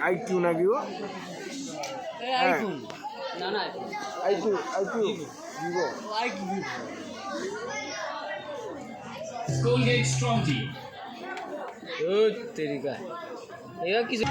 IQ নাকি ও iPhone না না IQ Vivo IQ Colgate Strong Tea. ও তেরিকা এরা কিছু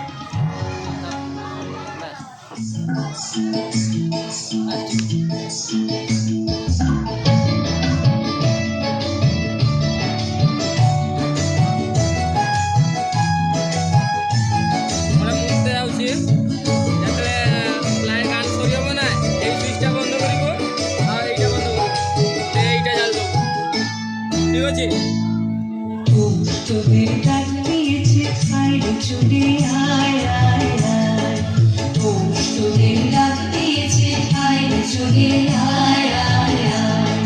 তোদের ডাক দিয়েছে আইরে চলে আয় আয় আয় তোদের ডাক দিয়েছে আইরে চলে আয় আয় আয়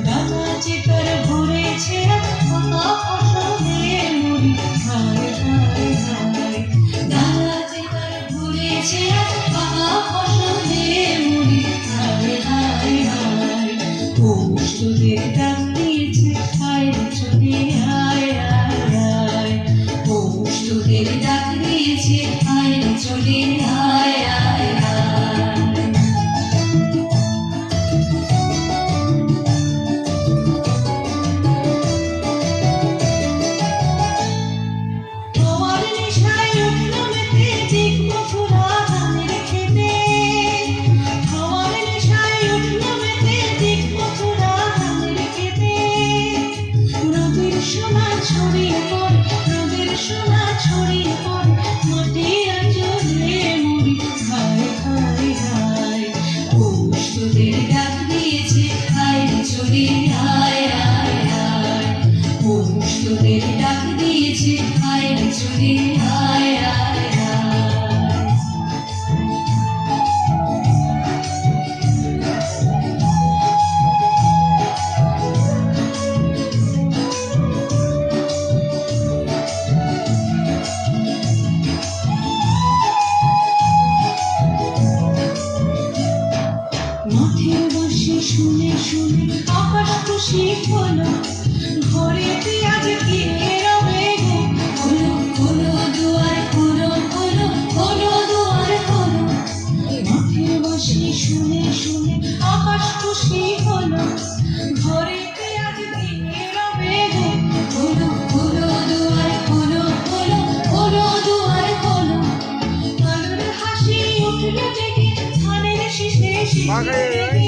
গাছে তার ভরেছে ফাঁকা ফসলে মুড়ি হায় হায় হায় গাছে তার ভরেছে ফাঁকা ফসলে মুড়ি হায় হায় হায় তোদের ডাক দিয়েছে আইরে চলে আয় তোদের ডাক দিয়েছে আয় চলে আয় আয় তোমার নেশায় উঠল মেতে দিক মথুরা ধানের খেতে তোমার নেশায় উঠল মেতে দিক মথুরা ধানের খেতে রবির সোনা ছড়িয়ে পড়ে রবির সোনা ছড়িয়ে পড়ে মাটি আঁচলে মুড়ি হায় হায় হায় তোদের ডাক দিয়েছে আয় চলে আয় আয় আয় তোদের ডাক দিয়েছে আয় চলে আয় আয় আয় মাঠে বসে শুনে শুনে আকাশ খুশি হলো ঘরেতে আজ কি রবে গো খোলো খোলো দুয়ার খোলো খোলো খোলো দুয়ার খোলো মাঠে বসে শুনে শুনে আকাশ খুশি হলো ঘরেতে আজ কি রবে গো খোলো খোলো দুয়ার খোলো খোলো খোলো দুয়ার খোলো আলোর হাসি উঠলো জেগে ধানের শীষে শীষে